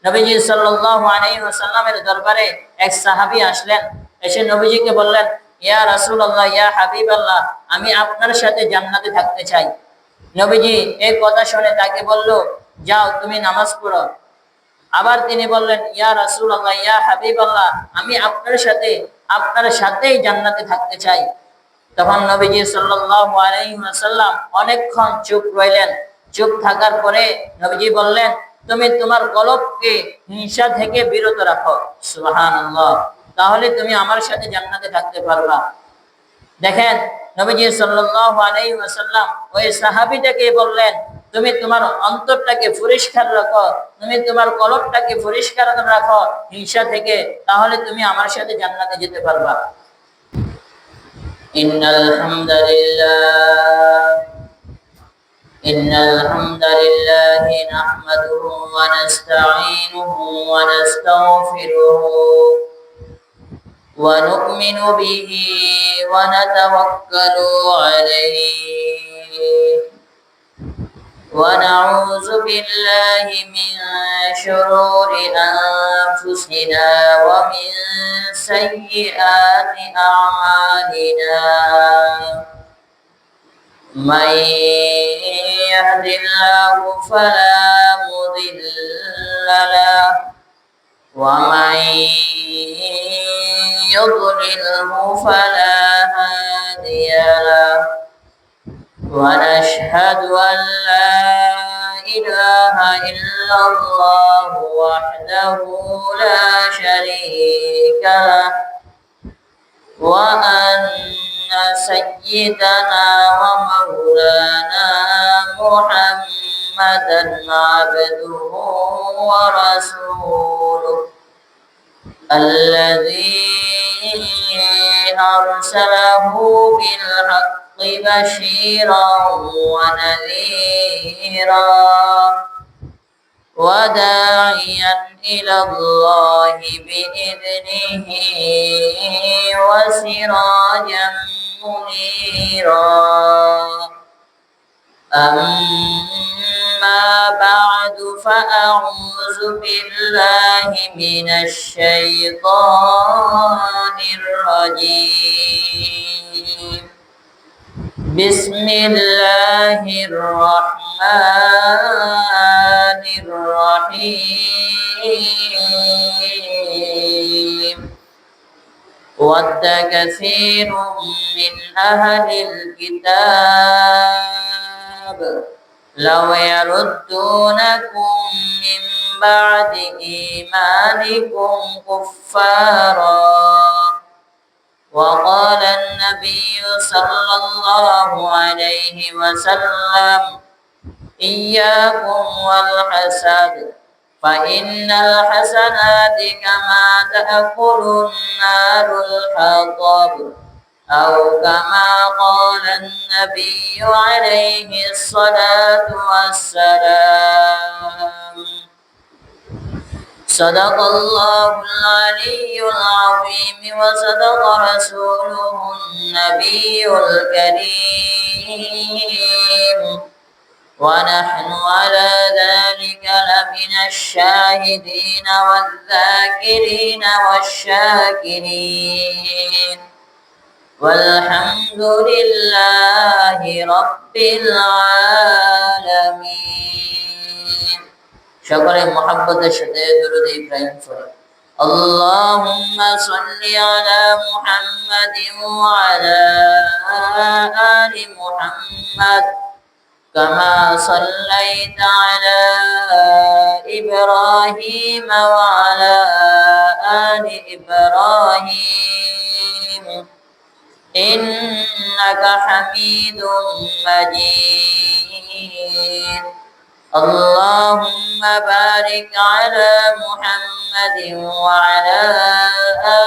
নবীজি সাল্লাল্লাহু আলাইহি ওয়াসাল্লামের দরবারে এক সাহাবী আসলেন, এসে নবীজিকে বললেন, ইয়া রাসূলুল্লাহ, ইয়া হাবিবাল্লাহ, আমি আপনার সাথে জান্নাতে থাকতে চাই। নবীজি এই কথা শুনে তাকে বলল, যাও তুমি নামাজ পড়ো। আবার তিনি বললেন, ইয়া রাসূলুল্লাহ, ইয়া হাবিবাল্লাহ, আমি আপনার সাথেই জান্নাতে থাকতে চাই। তখন নবীজি সাল্লাল্লাহু আলাইহি ওয়াসাল্লাম অনেকক্ষণ চুপ রইলেন। চুপ থাকার পরে নবীজি বললেন, তুমি তোমার কলবকে হিংসা থেকে বিরত রাখো। সুবহানাল্লাহ। তাহলে তুমি আমার সাথে জান্নাতে থাকতে পারবা। দেখেন, নবীজি সাল্লাল্লাহু আলাইহি ওয়াসাল্লাম ওই সাহাবীটাকে বললেন, তুমি তোমার অন্তরটাকে পরিষ্কার রাখো, তুমি তোমার কলবটাকে পরিষ্কার রাখো হিংসা থেকে, তাহলে তুমি আমার সাথে জান্নাতে যেতে পারবা। ইন্নাল হামদালিল্লাহি নাহমাদুহু ওয়া নাস্তাঈনুহু ওয়া নাস্তাগফিরুহু ونؤمن به ونتوكل عليه ونعوذ بالله من شرور أنفسنا ومن سيئات أعمالنا من يهد الله فلا مضل له ومن يضلله فلا هادي له ونشهد أن لا إله إلا الله وحده لا شريك له وأن سيدنا ومولانا محمدا عبده ورسوله الذي أرسله بالحق بشيرا ونذيرا وداعيا إلى الله بإذنه وسراجا منيرا. أما بعد فأعوذ بالله من الشيطان الرجيم. بسم الله الرحمن الرحيم. ود كثير من أهل الكتاب لو يردونكم من بعد إيمانكم كفارا وقال النبي صلى الله عليه وسلم إياكم والحسد فإن الحسنات كما تأكل النار الحطب أو كما قال النبي عليه الصلاة والسلام. صدق الله العلي العظيم وصدق رسوله النبي الكريم ونحن على ذلك لمن الشاهدين والذاكرين والشاكرين والحمد لله رب العالمين. সকলে মুহাব্বতের সাথে দুরূদ ইব্রাহিম পড়ে। اللهم صل على محمد وعلى آل محمد كما صليت على إبراهيم وعلى آل إبراهيم إنك حميد مجيد. اللهم بارك على محمد وعلى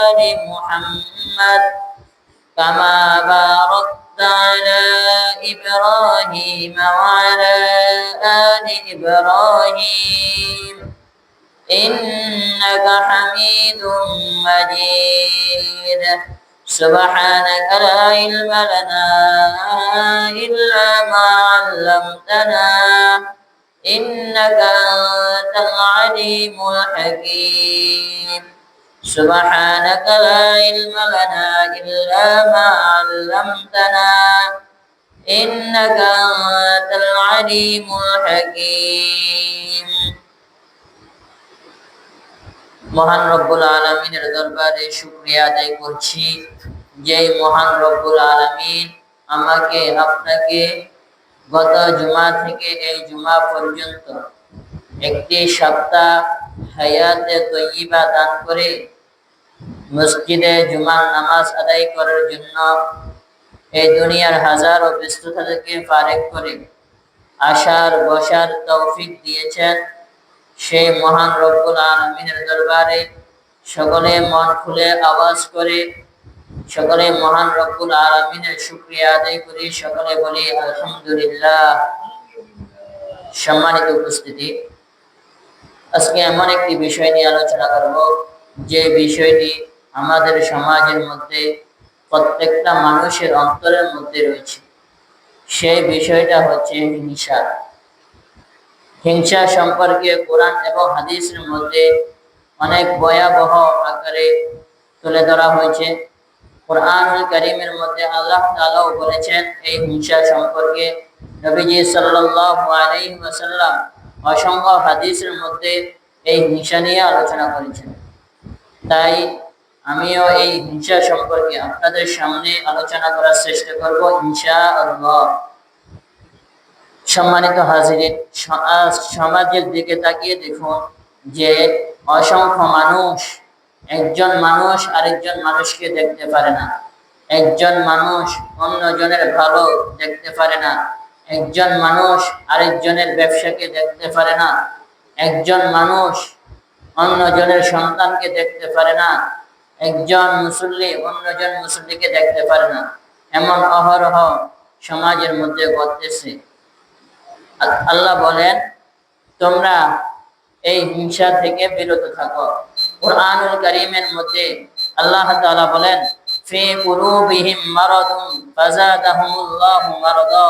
آل محمد كما باركت على إبراهيم وعلى آل إبراهيم إنك حميد مجيد. سبحانك لا علم لنا إلا ما علمتنا إنك أنت العليم الحكيم سبحانك لا علم لنا إلا ما علمتنا إنك أنت العليم الحكيم মহান রব্বুল আলামিনের দরবারে শুকরিয়া আদায় করছি যে মহান রব্বুল আলামিন আমাকে আপনাকে গত জুমা থেকে এই জুমা পর্যন্ত একটি সপ্তাহ হায়াতে তয়্যিবা দান করে মসজিদে জুমার নামাজ আদায় করার জন্য এই দুনিয়ার হাজারো ব্যস্ততা থেকে ফারেক করে আসার বসার তৌফিক দিয়েছেন সেই মহান রব্বুল আলামিনের দরবারে সকলে মন খুলে আওয়াজ করে সকলে মহান রব্বুল আলামিনের শুকরিয়া আদায় করি, সকলে বলি আলহামদুলিল্লাহ। সম্মানিত উপস্থিতি, আজকে এমন একটি বিষয় নিয়ে আলোচনা করব যে বিষয়টি আমাদের সমাজের মধ্যে প্রত্যেকটা মানুষের অন্তরের মধ্যে রয়েছে। সেই বিষয়টা হচ্ছে হিংসা। হিংসা সম্পর্কে কোরআন এবং হাদিসের মধ্যে অনেক ভয়াবহ আকারে তুলে ধরা হয়েছে। কুরআনুল কারীমের মধ্যে আল্লাহ তাআলাও বলেছেন এই হিংসা সম্পর্কে। নবীজি সাল্লাল্লাহু আলাইহি ওয়াসাল্লাম অসংখ্য হাদিসের মধ্যে এই হিংসা নিয়ে আলোচনা করেছেন। তাই আমিও এই হিংসা সম্পর্কে আপনাদের সামনে আলোচনা করার চেষ্টা করব ইনশাআল্লাহ। সম্মানিত হাজিরিন, সমাজের দিকে তাকিয়ে দেখুন যে অসংখ্য মানুষ, একজন মানুষ আরেকজন মানুষকে দেখতে পারে না, একজন মানুষ অন্যজনের ভালো দেখতে পারে না, একজন মানুষ আরেকজনের ব্যবসাকে দেখতে পারে না, একজন মানুষ অন্যজনের সন্তানকে দেখতে পারে না, একজন মুসল্লি অন্যজন মুসল্লিকে দেখতে পারে না। এমন অহরহ সমাজের মধ্যে ঘটতেছে। আল্লাহ বলেন তোমরা এই হিংসা থেকে বিরত থাকো। কুরআনুল কারীমের মধ্যে আল্লাহ তাআলা বলেন ফি কুলুবিহিম মারাদুন ফাযাদাহুমুল্লাহু মারাদা,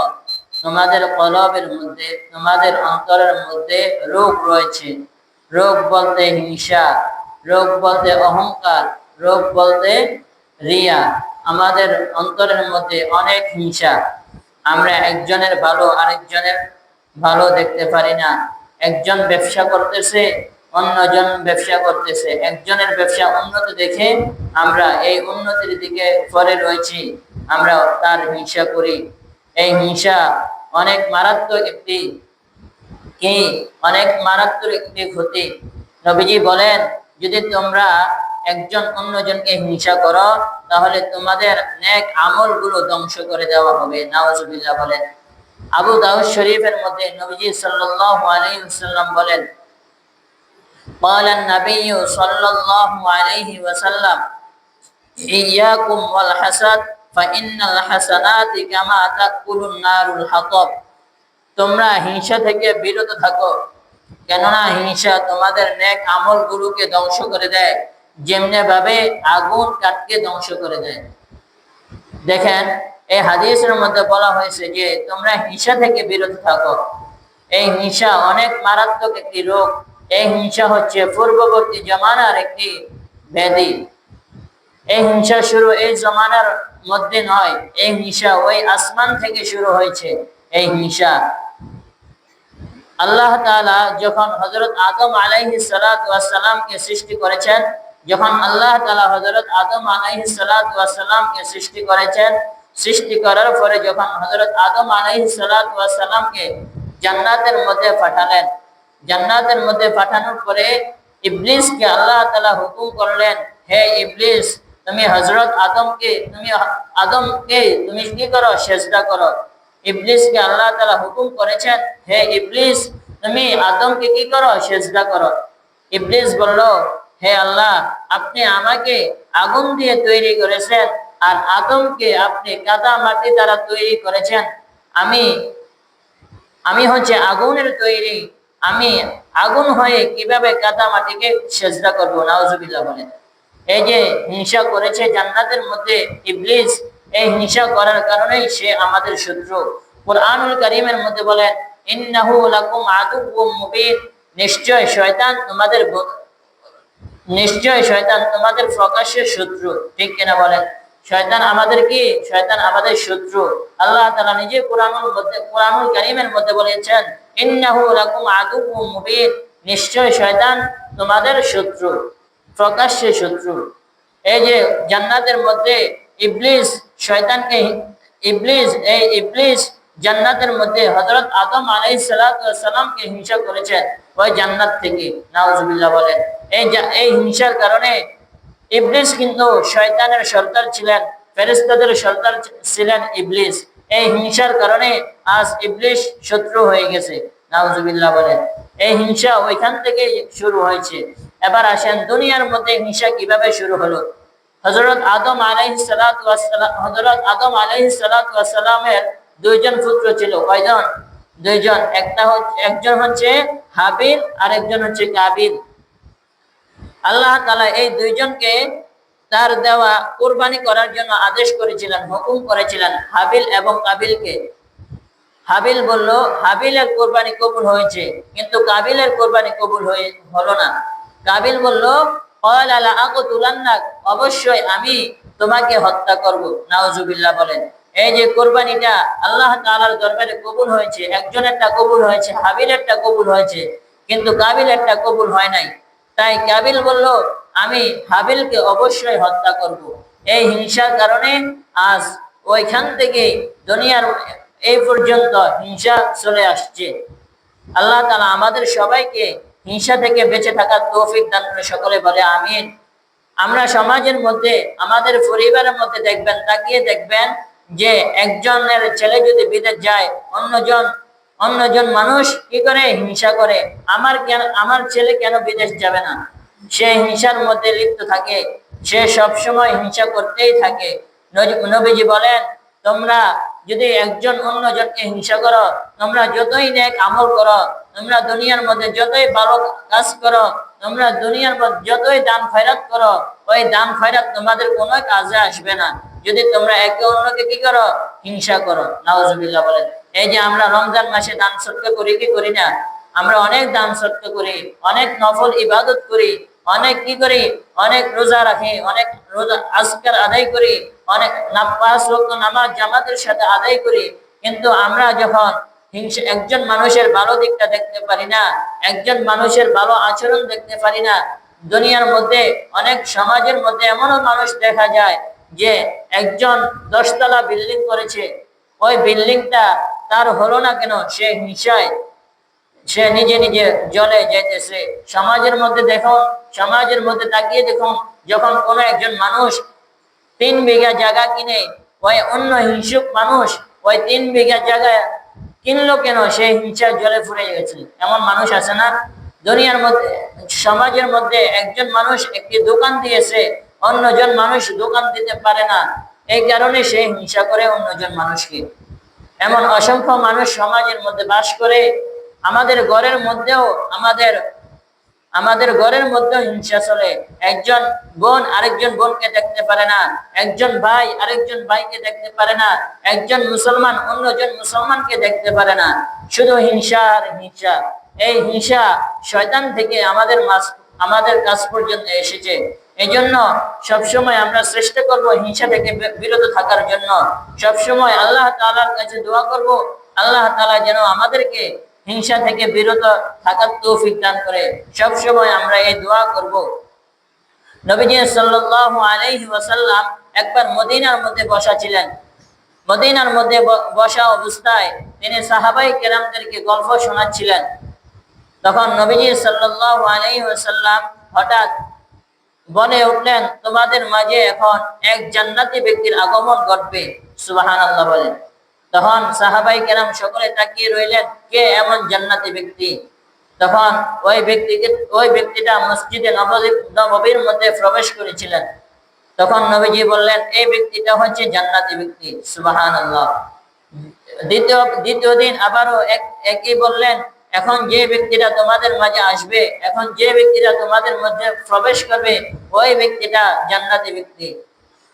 তোমাদের কলবের মধ্যে, তোমাদের অন্তরের মধ্যে রোগ রয়েছে। রোগ বলতে হিংসা, রোগ বলতে অহংকার, রোগ বলতে রিয়া। আমাদের অন্তরের মধ্যে অনেক হিংসা। আমরা একজনের ভালো আরেকজনের ভালো দেখতে পারি না। একজন ব্যবসা করতেছে, অন্যজন ব্যবসা করতেছে, একজনের ব্যবসা উন্নতি দেখে আমরা এই উন্নতির দিকে পরে রয়েছি, আমরা তার হিংসা করি। এই হিংসা অনেক মারাত্মক একটি ক্ষতি। নবীজি বলেন যদি তোমরা একজন অন্যজনকে হিংসা করো তাহলে তোমাদের নেক আমলগুলো ধ্বংস করে দেওয়া হবে। নাউজুবিল্লাহ বলেন। আবু দাউদ শরীফের মধ্যে নবীজি সাল্লাল্লাহু আলাইহি ওয়াসাল্লাম বলেন قال النبي صلى الله عليه وسلم إياكم والحسد فإن الحسنات كما تأكل النار الحطب, তোমরা হিংসা থেকে বিরত থাকো, কেননা হিংসা তোমাদের নেক আমলগুলোকে ধ্বংস করে দেয় যেমনি ভাবে আগুন কাঠকে ধ্বংস করে দেয়। দেখেন এই হাদিসের মধ্যে বলা হয়েছে যে তোমরা হিংসা থেকে বিরত থাকো। এই হিংসা অনেক মারাত্মক একটি রোগ। এই হিংসা হচ্ছে পূর্ববর্তী জামানার একটি ব্যাধি। এই হিংসা শুরু এই জামানার মধ্যে নয়, এই হিংসা ওই আসমান থেকে শুরু হয়েছে। এই হিংসা আল্লাহ তাআলা যখন হযরত আদম আলাইহিস সালাতু ওয়াস সালামকে সৃষ্টি করেছেন, যখন আল্লাহ তাআলা হযরত আদম আলাইহিস সালাতু ওয়াস সালামকে সৃষ্টি করেছেন, সৃষ্টি করার পরে যখন হযরত আদম আলাইহিস সালাতু ওয়াস সালামকে জান্নাতের মধ্যে পাঠালেন, জান্নাতের মধ্যে পাঠানোর পরে ইবলিসকে আল্লাহ তাআলা হুকুম করলেন, হে ইবলিস তুমি হযরত আদমকে তুমি কি করো? সিজদা করো। ইবলিসকে আল্লাহ তাআলা হুকুম করেছেন, হে ইবলিস তুমি আদমকে কি করো? সিজদা করো। ইবলিস বলল, হে আল্লাহ আপনি আমাকে আগুন দিয়ে তৈরি করেছেন আর আদমকে আপনি কাদা মাটি দ্বারা তৈরি করেছেন। আমি হচ্ছে আগুনের তৈরি, আমি আগুন হয়ে কিভাবে কাদা মাটিকে সিজদা করব? নাউজুবিল্লাহ বলেন। এই যে হিংসা করেছে জান্নাতের মধ্যে ইবলিস, এই হিংসা করার কারণেই সে আমাদের শত্রু। কুরআনুল কারীমের মধ্যে বলেন ইন্নাহু লাকুম আদুউম মুবিন, নিশ্চয় শয়তান তোমাদের প্রকাশ্যের শত্রু। ঠিক কিনা বলেন? শয়তান আমাদের কি? শয়তান আমাদের শত্রু। আল্লাহ তাআলা নিজে কুরআনুল কারীমের মধ্যে বলেছেন, ইন্নাহু লাকুম আদুউম মুবিন, নিশ্চয় শয়তান তোমাদের শত্রু, প্রকাশ্যে শত্রু। এই যে জান্নাতের মধ্যে ইবলিস শয়তানকে ইবলিস জান্নাতের মধ্যে হযরত আদম আলাইহিস সালাতু ওয়াস সালামকে হিংসা করেছেন ওই জান্নাত থেকে। নাউজুবিল্লাহ বলেন। এই হিংসার কারণে ইবলিস কিন্তু শয়তানের সর্দার ছিলেন, ফেরেশতাদের সর্দার ছিলেন ইবলিস। এই হিংসার কারণে আজ ইবলিস শত্রু হয়ে গেছে। নাউজুবিল্লাহ বলেন। এই হিংসা ওইখান থেকে শুরু হয়েছে। এবার আসেন দুনিয়ার মধ্যে হিংসা কিভাবে শুরু হলো। হযরত আদম আলাইহিস সালামের দুইজন পুত্র ছিল। কয়জন? দুইজন। একজন হচ্ছে হাবিল আর একজন হচ্ছে কাবিল। আল্লাহ তাআলা এই দুইজনকে তার দেওয়া কুরবানি করার জন্য আদেশ করেছিলেন, হুকুম করেছিলেন হাবিল এবং কাবিলকে। হাবিল বলল, হাবিলের কুরবানি কবুল হয়েছে, কিন্তু কাবিলের কুরবানি কবুল হলো না। কাবিল বলল, ক্বালা লা আকতুলান্নাক, অবশ্যই আমি তোমাকে হত্যা করব। নাউজুবিল্লাহ বলেন। এই যে কুরবানিটা আল্লাহ তাআলার দরবারে কবুল হয়েছে, একজনেরটা কবুল হয়েছে, হাবিলেরটা কবুল হয়েছে, কিন্তু কাবিলেরটা কবুল হয় নাই। তাই কাবিল বলল, আমি হাবিলকে অবশ্যই হত্যা করব। এই হিংসার কারণে আজ ওইখান থেকে দুনিয়ার এই পর্যন্ত হিংসা চলে আসছে। আল্লাহ তাআলা আমাদের সবাইকে হিংসা থেকে বেঁচে থাকার তৌফিক দান করে। সকলে বলে আমিন। আমরা সমাজের মধ্যে, আমাদের পরিবারের মধ্যে দেখবেন, তাকিয়ে দেখবেন যে একজনের ছেলে যদি বিদেশ যায়, অন্যজন মানুষ কি করে? হিংসা করে। আমার ছেলে কেন বিদেশ যাবে না? সে হিংসার মধ্যে লিপ্ত থাকে, সে সব সময় হিংসা করতেই থাকে। নবীজি বলেন, তোমরা যদি একজন অন্যজনকে হিংসা করো, তোমরা যতই নেক আমল করো, তোমরা দুনিয়ার মধ্যে যতই ভালো কাজ করো, তোমরা দুনিয়ার মধ্যে যতই দান খয়রাত করো, ওই দান খয়রাত তোমাদের কোনো কাজে আসবে না যদি তোমরা একে অন্যকে কি করো? হিংসা করো। নাউজুবিল্লাহ বলেন। এই যে আমরা রমজান মাসে দান সদকা করি কি করি না? আমরা অনেক দান সদকা করি, অনেক নফল ইবাদত করি, অনেক কি করি? অনেক রোজা রাখি, অনেক রোজা আজকার আদায় করি, অনেক 5 ওয়াক্ত নামাজ জামাতের সাথে আদায় করি। কিন্তু আমরা যখন একজন মানুষের ভালো দিকটা দেখতে পারি না, একজন মানুষের ভালো আচরণ দেখতে পারি না। দুনিয়ার মধ্যে অনেক সমাজের মধ্যে এমনও মানুষ দেখা যায় যে একজন 10 তলা বিল্ডিং করেছে, ওই বিল্ডিংটা তার হলো না কেন? সে হিংসায় সে নিজে নিজে জ্বলে যেতেছে। সমাজের মধ্যে দেখুন, সমাজের মধ্যে তাকিয়ে দেখুন, যখন কোনো একজন মানুষ 3 বিঘা জায়গা কিনে, ওই অন্য হিংসুক মানুষ ওই 3 বিঘা জায়গা কিনলো কেন? সে হিংসায় জ্বলে ফুরে গেছে। এমন মানুষ আছে না দুনিয়ার মধ্যে? সমাজের মধ্যে একজন মানুষ একটি দোকান দিয়েছে, অন্যজন মানুষ দোকান দিতে পারে না, এই কারণে সে হিংসা করে অন্যজন মানুষকে। এমন অসংখ্য মানুষ সমাজের মধ্যে বাস করে। আমাদের ঘরের মধ্যেও হিংসা চলে। একজন বোন আরেকজন বোনকে দেখতে পারে না, একজন ভাই আরেকজন ভাইকে দেখতে পারে না, একজন মুসলমান অন্যজন মুসলমানকে দেখতে পারে না। শুধু হিংসা আর হিংসা। এই হিংসা শয়তান থেকে আমাদের কাছ পর্যন্ত এসেছে। এই জন্য সবসময় আমরা চেষ্টা করব হিংসা থেকে বিরত থাকার জন্য। সবসময় আল্লাহ তাআলার কাছে দোয়া করব, আল্লাহ তাআলা যেন আমাদেরকে হিংসা থেকে বিরত থাকার তৌফিক দান করে। সব সময় আমরা এই দোয়া করব। নবীজি সাল্লাল্লাহু আলাইহি ওয়াসাল্লাম একবার মদিনার মধ্যে বসা ছিলেন। মদিনার মধ্যে বসা অবস্থায় তিনি সাহাবায়ে কেরামদেরকে গল্প শোনাচ্ছিলেন। তখন নবীজি সাল্লাল্লাহু আলাইহি ওয়াসাল্লাম হঠাৎ বলে উঠলেন, তোমাদের মাঝে এখন এক জান্নাতি ব্যক্তির আগমন ঘটবে। সুবহানাল্লাহ বলেন। তখন সাহাবায়ে কেরাম সকলে তাকিয়ে রইলেন, কে এমন জান্নাতি ব্যক্তি? তখন ওই ব্যক্তিটা মসজিদে নববীর মধ্যে প্রবেশ করেছিলেন। তখন নবীজি বললেন, এই ব্যক্তিটা হচ্ছে জান্নাতি ব্যক্তি। সুবহানাল্লাহ। দ্বিতীয় দিন আবারও একই বললেন, এখন যে ব্যক্তিটা তোমাদের মাঝে আসবে, এখন যে ব্যক্তিটা তোমাদের মধ্যে প্রবেশ করবে, ওই ব্যক্তিটা জান্নাতি ব্যক্তি।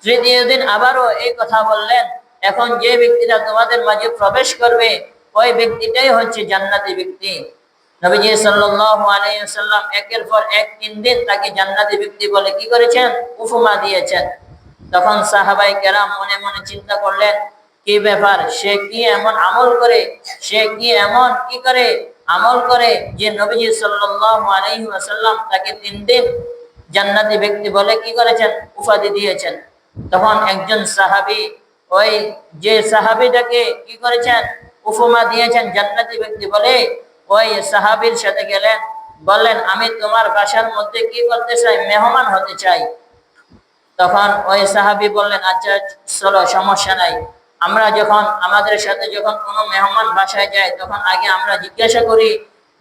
তৃতীয় দিন আবারও এই কথা বললেন, এখন যে ব্যক্তিটা তোমাদের মাঝে প্রবেশ করবে, ওই ব্যক্তিটাই হচ্ছে জান্নাতি ব্যক্তি। নবীজি সাল্লাল্লাহু আলাইহি ওয়াসাল্লাম একের পর এক 3 দিন তাকে জান্নাতি ব্যক্তি বলে কি করেছেন, উপমা দিয়েছেন। তখন সাহাবাই কেরাম মনে মনে চিন্তা করলেন, কি ব্যাপার, সে কি এমন আমল করে, সে কি এমন কি করে আমল করে যে নবীজি সাল্লাল্লাহু আলাইহি ওয়াসাল্লাম তাকে 3 দিন জান্নাতি ব্যক্তি বলে কি করেছেন, উপাধি দিয়েছেন। তখন একজন সাহাবী, ওই যে সাহাবীটাকে কি করেছেন, উপমা দিয়েছেন জান্নাতি ব্যক্তি বলে, ওই সাহাবীর সাথে গেলেন, বললেন আমি তোমার বাসার মধ্যে কি করতে চাই, মেহমান হতে চাই। তখন ওই সাহাবী বললেন, আচ্ছা চলো, সমস্যা নাই। আমরা যখন আমাদের সাথে যখন কোনো মেহমান বাসায় যায় তখন আগে আমরা জিজ্ঞাসা করি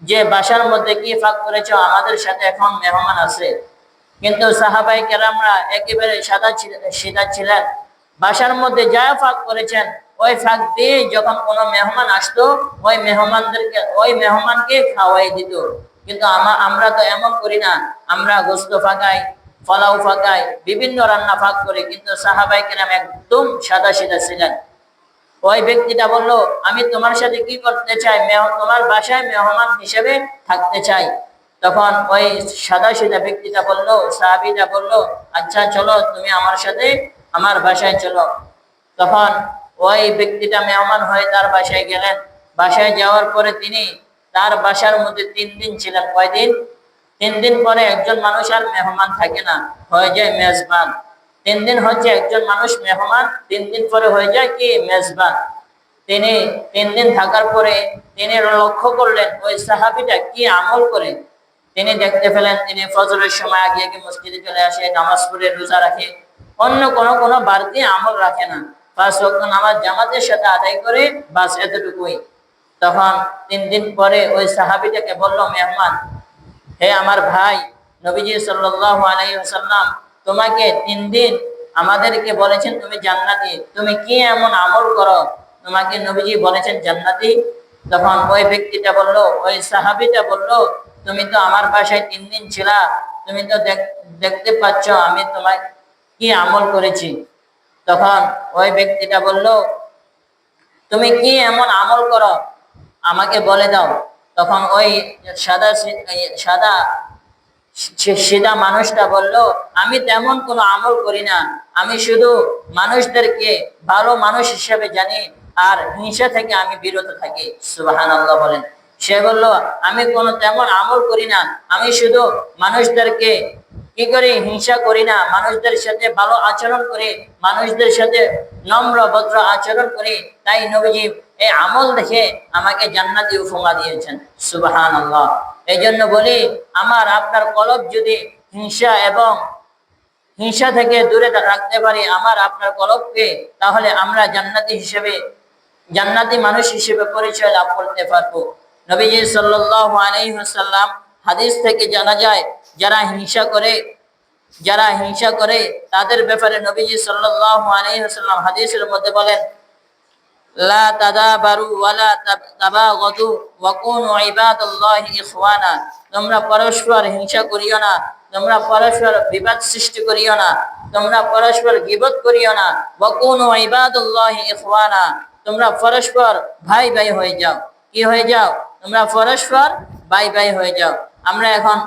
যে বাসার মধ্যে কি ফাঁক করেছো, আমাদের সাথে এখন মেহমান আছে। কিন্তু সাহাবাই কেরামরা একেবারে সিধা ছিলেন। বাসার মধ্যে যা ফাঁক করেছেন ওই ফাঁক দিয়ে যখন কোনো মেহমান আসতো ওই মেহমানকে খাওয়াই দিত। কিন্তু আমরা তো এমন করি না, আমরা গোস্ত ফাঁকাই, ফলাও ফাঁকাই, বিভিন্ন রান্না ফাঁক করি। কিন্তু সাহাবাই কেরাম একদম সাদা সিধা ছিলেন। ওই ব্যক্তিটা বলল, আমি তোমার সাথে কি করতে চাই, তোমার বাসায় মেহমান হিসেবে থাকতে চাই। তখন ওই সাদা সিধা ব্যক্তিটা বলল, সাহাবীটা বলল, আচ্ছা চলো, তুমি আমার সাথে আমার বাসায় চলো। তখন ওই ব্যক্তিটা মেহমান হয়ে তার বাসায় গেলেন। বাসায় যাওয়ার পরে তিনি তার বাসার মধ্যে 3 দিন ছিলেন। কয়দিন? 3 দিন পরে একজন মানুষ আর মেহমান থাকে না, হয়ে যায় মেজবান। 3 দিন হচ্ছে একজন মানুষ মেহমান, 3 দিন পরে হয়ে যায় কি, মেজবান। তিনি 3 দিন থাকার পরে তিনি লক্ষ্য করলেন ওই সাহাবীটা কি আমল করে। তিনি দেখতে পেলেন তিনি ফজরের সময় আগে আগে মসজিদে চলে আসে, নামাজ পড়ে রোজা রাখে, অন্য কোনো বাড়তি আমল রাখে না। 5 ওয়াক্ত নামাজ জামাতের সাথে আদায় করে, বাস এতটুকুই। তখন 3 দিন পরে ওই সাহাবীটাকে বলল মেহমান, হে আমার ভাই, নবীজি সাল্লাল্লাহু আলাইহি ওয়াসাল্লাম তোমাকে 3 দিন আমাদেরকে বলেছেন তুমি জান্নাতি, তুমি কি এমন আমল করো, তোমাকে নবীজি বলেছেন জান্নাতি। তখন ওই ব্যক্তিটা বলল, ওই সাহাবীটা বলল, তুমি তো আমার বাসায় 3 দিন ছিলা, তুমি তো দেখতে পাচ্ছ আমি তোমায় কি আমল করেছি। তখন ওই ব্যক্তিটা বলল, তুমি কি এমন আমল করো আমাকে বলে দাও। তখন ওই সাদা সাদা সিধা মানুষটা বলল, আমি তেমন কোনো আমল করি না, আমি শুধু মানুষদেরকে ভালো মানুষ হিসেবে জানি, আর হিংসা থেকে আমি বিরত থাকি। সুবহানাল্লাহ বলেন। সে বলল, আমি কোনো তেমন আমল করি না, আমি শুধু মানুষদেরকে কি করি, হিংসা করি না, মানুষদের সাথে ভালো আচরণ করি, মানুষদের সাথে নম্র ভদ্র আচরণ করি। তাই নবীজি এই আমল দেখে আমাকে জান্নাতি উপমা দিয়েছেন। সুবহানাল্লাহ। এই জন্য বলি, আমার আপনার কলব যদি হিংসা থেকে দূরে রাখতে পারি আমার আপনার কলবকে, তাহলে আমরা জান্নাতি মানুষ হিসেবে পরিচয় লাভ করতে পারবো। নবীজি সাল্লাল্লাহু আলাইহি ওয়াসাল্লাম হাদিস থেকে জানা যায়, যারা হিংসা করে তাদের ব্যাপারে নবীজি সাল্লাল্লাহু আলাইহি ওয়াসাল্লাম হাদিসের মধ্যে বলেন, লা তাদাবারু ওয়ালা তাবাগাদু ওয়া কুনু ইবাদাল্লাহি ইখওয়ানা। তোমরা পরস্পর হিংসা করিও না, তোমরা পরস্পর বিবাদ সৃষ্টি করিও না, তোমরা পরস্পর গীবত করিও না। ওয়া কুনু ইবাদাল্লাহি ইখওয়ানা, তোমরা পরস্পর ভাই ভাই হয়ে যাও। কি হয়ে যাও? তোমরা পরস্পর ভাই ভাই হয়ে যাও। আমরা এখন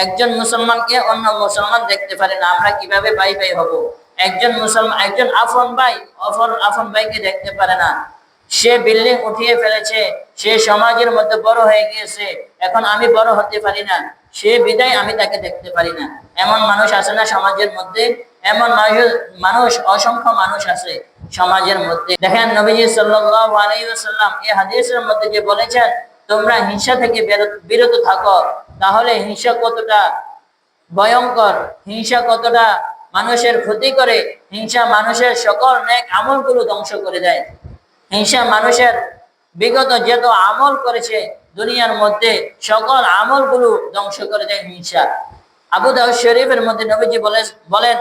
একজন মুসলমানকে অন্য মুসলমান দেখতে পারি না, আমরা কিভাবে ভাই ভাই হব? একজন আপন ভাইকে দেখতে পারে না। সে বিল্ডিং উঠিয়ে ফেলেছে, সে সমাজের মধ্যে বড় হয়ে গিয়েছে, এখন আমি বড় হতে পারি না, সে বিদায় আমি তাকে দেখতে পারি না। এমন মানুষ আছে না সমাজের মধ্যে? এমন মানুষ অসংখ্য মানুষ আছে সমাজের মধ্যে। দেখেন নবীজি সাল্লাল্লাহু আলাইহি ওয়াসাল্লাম এই হাদিসের মধ্যে যে বলেছেন তোমরা হিংসা থেকে বিরত থাকো, তাহলে হিংসা কতটা ভয়ঙ্কর, হিংসা কতটা মানুষের ক্ষতি করে, হিংসা মানুষের সকল নেক আমলগুলো ধ্বংস করে দেয়। হিংসা মানুষের বিগত যত আমল করেছে দুনিয়ার মধ্যে সকল আমলগুলো ধ্বংস করে দেয় হিংসা। আবু দাউদ শরীফের মধ্যে নবীজি বলেন,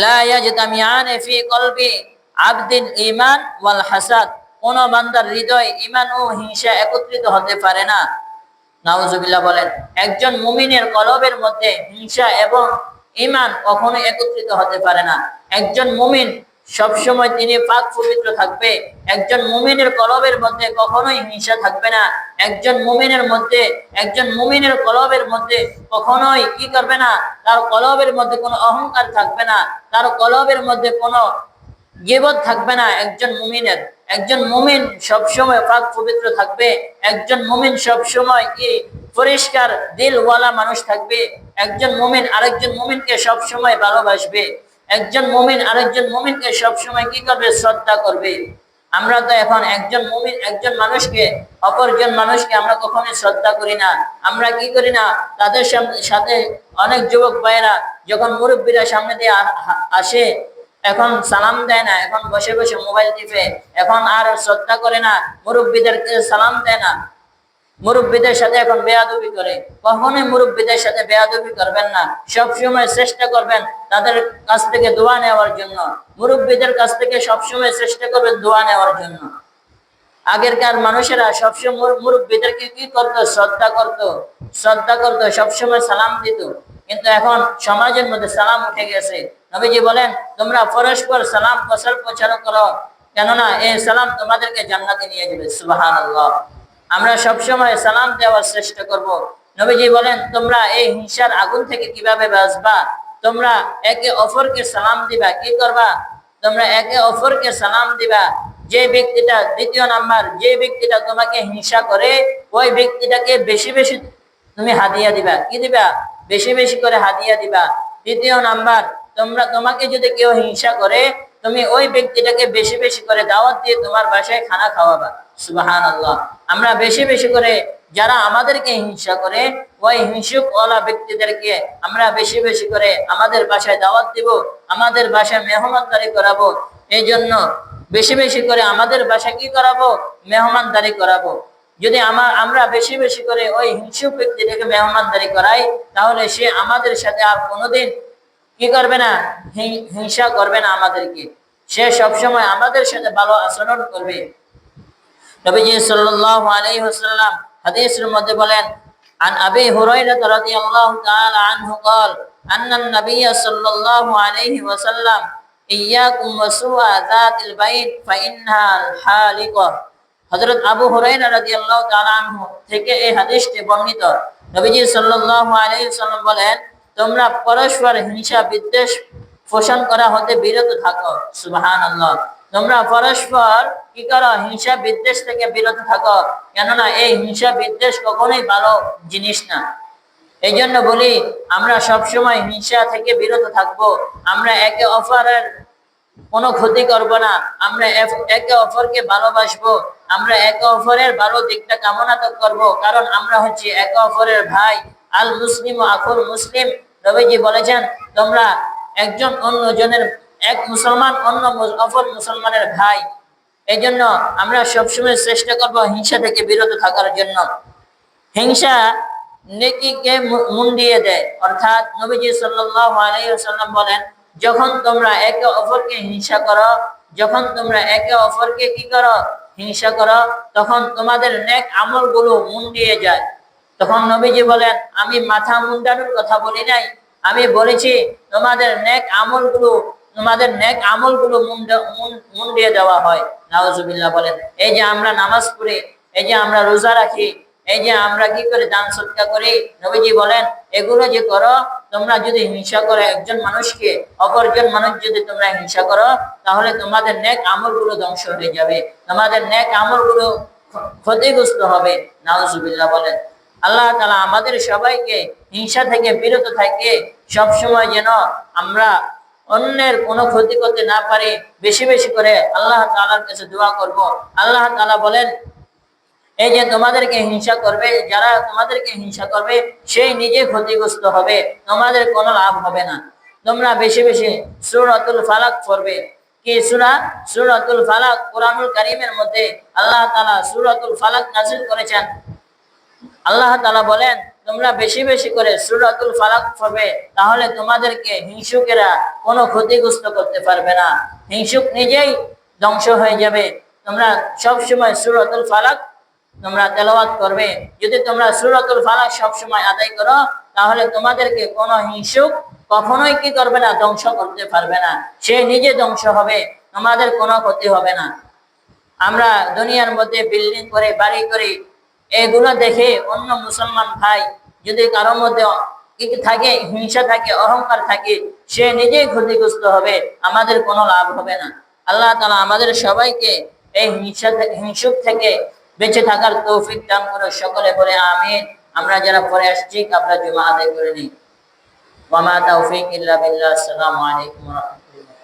লা ইয়াজতামিআন ফি কলবি আবদিন ঈমান ওয়াল হাসাদ। কোন বান্দার হৃদয় ঈমান ও হিংসা একত্রিত হতে পারে না। নাউজুবিল্লাহ বলেন। একজন মুমিনের কলবের মধ্যে হিংসা এবং ঈমান কখনো একত্রিত হতে পারে না। একজন মুমিন সবসময় তিনি পাক পবিত্র থাকবে। একজন মুমিনের কলবের মধ্যে কখনোই হিংসা থাকবে না। একজন মুমিনের কলবের মধ্যে কখনোই কি করবে না, তার কলবের মধ্যে কোনো অহংকার থাকবে না, তার কলবের মধ্যে কোনো গীবত থাকবে না। একজন মুমিন সবসময় পাক পবিত্র থাকবে। একজন মুমিন সবসময় কি পরিষ্কার দিলওয়ালা মানুষ থাকবে। একজন মুমিন আরেকজন মুমিনকে সবসময় ভালোবাসবে। একজন মুমিন আরেকজন মুমিনকে সবসময় কি করবে, শ্রদ্ধা করবে। আমরা তো এখন একজন মানুষকে অপরজন মানুষকে আমরা কখনোই শ্রদ্ধা করি না। আমরা কি করি না, তাদের সাথে অনেক যুবক ভাইয়েরা যখন মুরব্বীরা সামনে দিয়ে আসে, এখন সালাম দেয় না, এখন বসে বসে মোবাইল টিপে, এখন আর শ্রদ্ধা করে না, মুরব্বীদেরকে সালাম দেয় না, মুরব্বীদের সাথে এখন বেয়াদবি করে। কখনোই মুরব্বীদের সাথে বেয়াদবি করবেন না। সবসময় চেষ্টা করবেন তাদের কাছ থেকে দোয়া নেওয়ার জন্য। মুরব্বীদের কাছ থেকে সবসময় চেষ্টা করবেন দোয়া নেওয়ার জন্য। আগেরকার মানুষেরা সবসময় মুরব্বীদেরকে কি করতো, শ্রদ্ধা করতো, সবসময় সালাম দিত। কিন্তু এখন সমাজের মধ্যে সালাম উঠে গেছে। নবীজি বলেন, তোমরা পরস্পর সালাম প্রচার করো, কেননা এই সালাম তোমাদেরকে জান্নাতে নিয়ে যাবে। সুবহানাল্লাহ। আমরা সবসময় সালাম দেওয়ার চেষ্টা করব। নবীজি বলেন, তোমরা এই হিংসার আগুন থেকে কিভাবে বাঁচবা? তোমরা একে অপরকে সালাম দিবা। কি করবা? তোমরা একে অপরকে সালাম দিবা। দ্বিতীয় নাম্বার, যে ব্যক্তিটা তোমাকে হিংসা করে, ওই ব্যক্তিটাকে বেশি বেশি তুমি হাদিয়া দিবা। কি দিবা? বেশি বেশি করে হাদিয়া দিবা। তৃতীয় নাম্বার, তোমাকে যদি কেউ হিংসা করে, তুমি ওই ব্যক্তিটাকে বেশি বেশি করে দাওয়াত দিয়ে তোমার বাসায় খানা খাওয়াবা। সুবহানাল্লাহ। আমরা বেশি বেশি করে যারা আমাদেরকে হিংসা করে, ওই হিংসুক ওয়ালা ব্যক্তিদেরকে আমরা বেশি বেশি করে আমাদের বাসায় দাওয়াত দিব, আমাদের বাসায় মেহমানদারি করাবো। এই জন্য বেশি বেশি করে আমাদের বাসায় কি করাবো? মেহমানদারি করাবো। যদি আমরা বেশি বেশি করে ওই হিংসুক ব্যক্তিটাকে মেহমানদারি করাই, তাহলে সে আমাদের সাথে আর কোনোদিন কি করবে না, হিংসা করবে না আমাদেরকে। সে সবসময় আমাদের সাথে ভালো আচরণ করবে। নবীজি সাল্লাল্লাহু আলাইহি ওয়াসাল্লাম হাদিসের মধ্যে বলেন, আন আবি হুরায়রা রাদিয়াল্লাহু তাআলা আনহু قال ان النبي صلى الله عليه وسلم ইয়াকুম ওয়াসুআ যাতিল বাইত ফাইন্নাহা হালিকা। হযরত আবু হুরায়রা রাদিয়াল্লাহু তাআলা আনহু থেকে এই হাদিসটি বর্ণিত। নবীজি সাল্লাল্লাহু আলাইহি ওয়াসাল্লাম বলেন, তোমরা পরস্পর হিংসা বিদ্বেষ পোষণ করা হতে বিরত থাকো। সুবহানাল্লাহ। তোমরা পরস্পর কি করো? হিংসা বিদ্বেষ থেকে বিরত থাকো, কেননা এই হিংসা বিদ্বেষ কখনোই ভালো জিনিস না। এই জন্য বলি, আমরা সবসময় হিংসা থেকে বিরত থাকবো। আমরা একে অপরের কোনো ক্ষতি করব না। আমরা একে অপরকে ভালোবাসবো। আমরা একে অপরের ভালো দিকটা কামনা করব, কারণ আমরা হচ্ছে একে অপরের ভাই। আল মুসলিম আখুল মুসলিম। নবীজি বলেছেন, তোমরা একজন অন্যজনের, এক মুসলমান অন্য অপর মুসলমানের ভাই। এই জন্য আমরা সবসময় চেষ্টা করব হিংসা থেকে বিরত থাকার জন্য। হিংসা নেকিকে মুন্ডিয়ে দেয়। অর্থাৎ নবীজি সাল্লাল্লাহু আলাইহি ওয়াসাল্লাম বলেন, যখন তোমরা একে অপরকে হিংসা করো, যখন তোমরা একে অপরকে কি করো? হিংসা করো, তখন তোমাদের নেক আমলগুলো মুন্ডিয়ে যায়। তখন নবীজি বলেন, আমি মাথা মুন্ডানোর কথা বলি নাই, আমি বলেছি তোমাদের নেক আমলগুলো মুন্ডিয়ে দেওয়া হয়। নাউজুবিল্লাহ বলেন। এই যে আমরা নামাজ পড়ি, এই যে আমরা রোজা রাখি, এই যে আমরা কি করে দান সদকা করি, নবীজি বলেন, এগুলো যে করো, তোমরা যদি হিংসা করো একজন মানুষকে, অপরজন মানুষ যদি তোমরা হিংসা করো, তাহলে তোমাদের নেক আমলগুলো ধ্বংস হয়ে যাবে, তোমাদের নেক আমলগুলো ক্ষতিগ্রস্ত হবে। নাউজুবিল্লাহ বলেন। আল্লাহ তাআলা আমাদের সবাইকে হিংসা থেকে বিরত থাকে, সবসময় যেন আমরা অন্যের কোনো ক্ষতি করতে না পারি, বেশি বেশি করে আল্লাহ তাআলার কাছে দোয়া করব। আল্লাহ তাআলা বলেন, এই যে তোমাদেরকে হিংসা করবে, যারা তোমাদেরকে হিংসা করবে, সেই নিজে ক্ষতিগ্রস্ত হবে, তোমাদের কোনো লাভ হবে না। তোমরা বেশি বেশি সূরাতুল ফালাক পড়বে। কি সূরা? সূরাতুল ফালাক। কোরআনুল কারীমের মধ্যে আল্লাহ তাআলা সূরাতুল ফালাক নাযিল করেছেন। আল্লাহ তাআলা বলেন, তোমরা বেশি বেশি করে সূরাতুল ফালাক পড়বে, তাহলে তোমাদেরকে হিংসুকেরা কোনো ক্ষতিগ্রস্ত করতে পারবে না, হিংসুক নিজেই ধ্বংস হয়ে যাবে। তোমরা সব সময় সূরাতুল ফালাক তোমরা তেলাওয়াত করবে। যদি তোমরা সূরাতুল ফালাক সব সময় আদায় করো, তাহলে তোমাদেরকে কোনো হিংসুক কখনোই কি করবে না? ধ্বংস করতে পারবে না, সে নিজে ধ্বংস হবে। আমাদের কোনো ক্ষতি হবে না। আমরা দুনিয়ার মধ্যে বিল্ডিং করে বাড়ি করে এগুলো দেখে অন্য মুসলমান ভাই যদি কারোর মধ্যে কি থাকে, হিংসা থাকে, অহংকার থাকে, সে নিজেই ক্ষতিগ্রস্ত হবে, আমাদের কোনো লাভ হবে না। আল্লাহ তাআলা আমাদের সবাইকে এই হিংসুক থেকে বেঁচে থাকার তৌফিক দান করে। সকলে বলে আমিন। আমরা যারা পরে আসছি আমরা জুমা আদায় করে নিই। ওয়া মা তাওফীক ইল্লা বিল্লাহ। আসসালামু আলাইকুম ওয়া রাহমাতুল্লাহ।